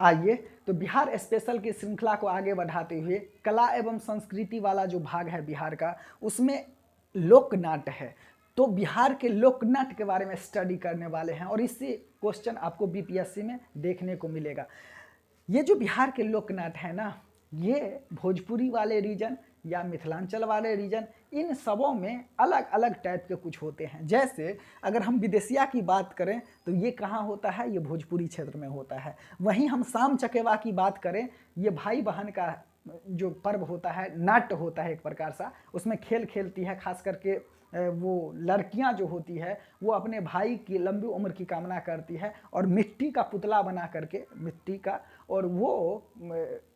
आइए तो बिहार स्पेशल की श्रृंखला को आगे बढ़ाते हुए कला एवं संस्कृति वाला जो भाग है बिहार का, उसमें लोकनाट्य है। तो बिहार के लोकनाट्य के बारे में स्टडी करने वाले हैं और इससे क्वेश्चन आपको बीपीएससी में देखने को मिलेगा। ये जो बिहार के लोकनाट्य है ना, ये भोजपुरी वाले रीजन या मिथिलांचल वाले रीजन, इन सबों में अलग अलग टाइप के कुछ होते हैं। जैसे अगर हम विदेशिया की बात करें तो ये कहाँ होता है, ये भोजपुरी क्षेत्र में होता है। वहीं हम साम चकेवा की बात करें, ये भाई बहन का जो पर्व होता है, नाट्य होता है एक प्रकार सा, उसमें खेल खेलती है, खास करके वो लड़कियां जो होती है वो अपने भाई की लंबी उम्र की कामना करती है और मिट्टी का पुतला बना करके, मिट्टी का, और वो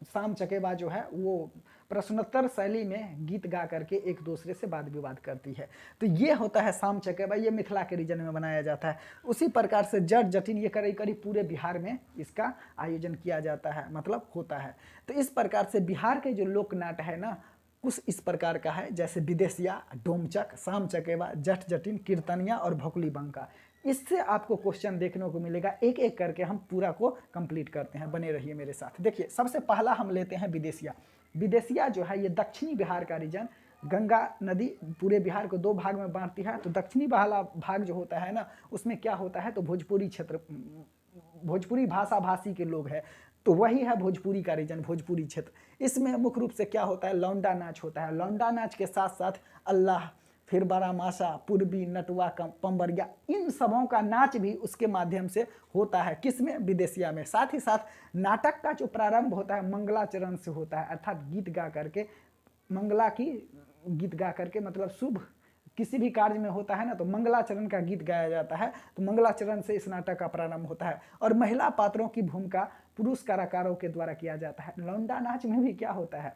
साम चकेबा जो है वो प्रश्नोत्तर शैली में गीत गा करके एक दूसरे से वाद विवाद करती है। तो ये होता है साम चकेबा, ये मिथिला के रीजन में मनाया जाता है। उसी प्रकार से जट जटिन, ये करीब करीब पूरे बिहार में इसका आयोजन किया जाता है, मतलब होता है। तो इस प्रकार से बिहार के जो लोकनाट्य है ना, कुछ इस प्रकार का है, जैसे विदेशिया, डोमचक, साम चकेबा, जट जटिन, कीर्तनिया और भोकली बंका। इससे आपको क्वेश्चन देखने को मिलेगा, एक एक करके हम पूरा को कंप्लीट करते हैं, बने रहिए मेरे साथ। देखिए सबसे पहला हम लेते हैं विदेशिया। विदेशिया जो है ये दक्षिणी बिहार का रीजन, गंगा नदी पूरे बिहार को दो भाग में बांटती है। तो दक्षिणी वाला भाग जो होता है ना, उसमें क्या होता है, तो भोजपुरी क्षेत्र, भोजपुरी भाषा भाषी के लोग हैं, तो वही है भोजपुरी का रीजन, भोजपुरी क्षेत्र। इसमें मुख्य रूप से क्या होता है, लौंडा नाच होता है। लौंडा नाच के साथ साथ अल्लाह, फिर बारामासा, पूर्वी, नटुआ, पंबरिया, इन सबों का नाच भी उसके माध्यम से होता है। किसमें, विदेशिया में। साथ ही साथ नाटक का जो प्रारंभ होता है मंगलाचरण से होता है, अर्थात गीत गा करके, मंगला की गीत गा करके, मतलब शुभ किसी भी कार्य में होता है ना, तो मंगलाचरण का गीत गाया जाता है। तो मंगलाचरण से इस नाटक का प्रारंभ होता है। और महिला पात्रों की भूमिका पुरुष कलाकारों के द्वारा किया जाता है। लौंडा नाच में भी क्या होता है,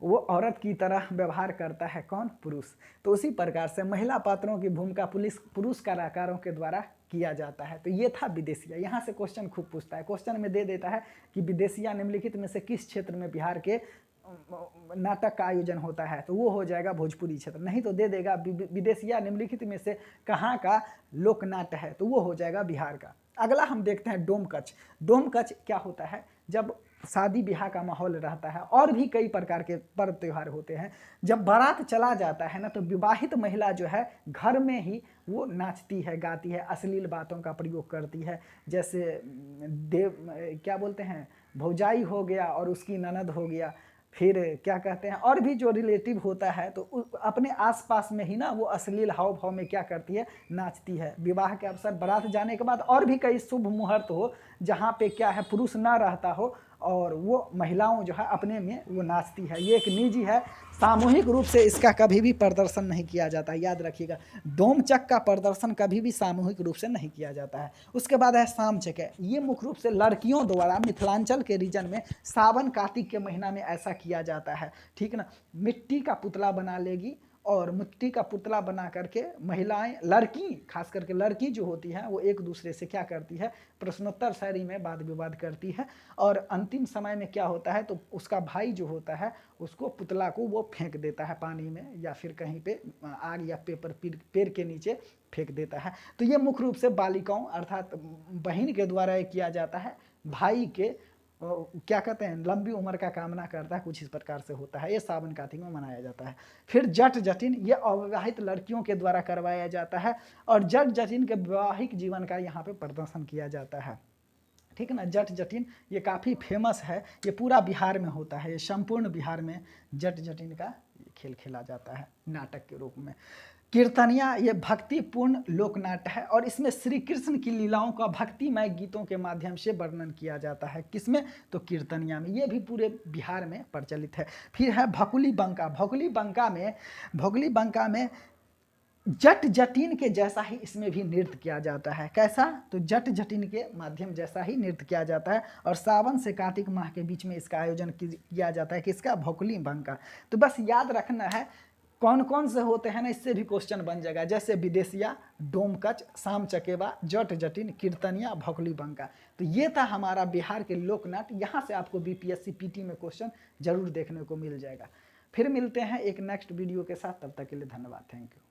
वो औरत की तरह व्यवहार करता है, कौन, पुरुष। तो उसी प्रकार से महिला पात्रों की भूमिका पुरुष कलाकारों के द्वारा किया जाता है। तो ये था विदेशिया। यहाँ से क्वेश्चन खूब पूछता है, क्वेश्चन में दे देता है कि विदेशिया निम्नलिखित में से किस क्षेत्र में बिहार के नाटक का आयोजन होता है, तो वो हो जाएगा भोजपुरी क्षेत्र। नहीं तो दे देगा विदेशिया निम्नलिखित में से कहाँ का लोकनाट्य है, तो वो हो जाएगा बिहार का। अगला हम देखते हैं डोमकच। डोमकच क्या होता है, जब शादी ब्याह का माहौल रहता है और भी कई प्रकार के पर्व त्यौहार होते हैं, जब बारात चला जाता है ना, तो विवाहित महिला जो है घर में ही वो नाचती है, गाती है, अश्लील बातों का प्रयोग करती है। जैसे क्या बोलते हैं, भौजाई हो गया और उसकी ननद हो गया, फिर क्या कहते हैं, और भी जो रिलेटिव होता है, तो अपने आसपास में ही ना वो अश्लील हाव भाव में क्या करती है, नाचती है। विवाह के अवसर, बारात जाने के बाद और भी कई शुभ मुहूर्त हो जहाँ पे क्या है, पुरुष ना रहता हो और वो महिलाओं जो है अपने में वो नाचती है। ये एक निजी है, सामूहिक रूप से इसका कभी भी प्रदर्शन नहीं किया जाता है, याद रखिएगा। डोमचक का प्रदर्शन कभी भी सामूहिक रूप से नहीं किया जाता है। उसके बाद है साम चके। ये मुख्य रूप से लड़कियों द्वारा मिथिलांचल के रीजन में सावन कार्तिक के महीना में ऐसा किया जाता है, ठीक ना। मिट्टी का पुतला बना लेगी और मिट्टी का पुतला बना करके महिलाएं, लड़की, खास करके लड़की जो होती है, वो एक दूसरे से क्या करती है, प्रश्नोत्तर शैली में वाद विवाद करती है। और अंतिम समय में क्या होता है, तो उसका भाई जो होता है उसको, पुतला को वो फेंक देता है पानी में, या फिर कहीं पे आग या पेड़ के नीचे फेंक देता है। तो ये मुख्य रूप से बालिकाओं अर्थात बहन के द्वारा ये किया जाता है। भाई के क्या कहते हैं, लंबी उम्र का कामना करता है, कुछ इस प्रकार से होता है। ये सावन कार्तिक में मनाया जाता है। फिर जट जटिन, ये अविवाहित लड़कियों के द्वारा करवाया जाता है और जट जटिन के वैवाहिक जीवन का यहाँ पे प्रदर्शन किया जाता है, ठीक है ना। जट जटिन ये काफ़ी फेमस है, ये पूरा बिहार में होता है, ये संपूर्ण बिहार में जट जटिन का खेल खेला जाता है नाटक के रूप में। कीर्तनिया, ये भक्तिपूर्ण लोकनाट्य है और इसमें श्री कृष्ण की लीलाओं का भक्तिमय गीतों के माध्यम से वर्णन किया जाता है। किसमें, तो कीर्तनिया में। ये भी पूरे बिहार में प्रचलित है। फिर है भोकली बंका। भोकली बंका में जट जटिन के जैसा ही इसमें भी नृत्य किया जाता है। कैसा, तो जट जटिन के माध्यम जैसा ही नृत्य किया जाता है और सावन से कार्तिक माह के बीच में इसका आयोजन किया जाता है। किसका, भोकली बंका। तो बस याद रखना है कौन कौन से होते हैं ना, इससे भी क्वेश्चन बन जाएगा। जैसे विदेशिया, डोमकच, साम चकेवा, जट जटिन, कीर्तनिया, भोकली बंका। तो ये था हमारा बिहार के लोकनाट्य। यहाँ से आपको बीपीएससी पीटी में क्वेश्चन जरूर देखने को मिल जाएगा। फिर मिलते हैं एक नेक्स्ट वीडियो के साथ, तब तक के लिए धन्यवाद, थैंक यू।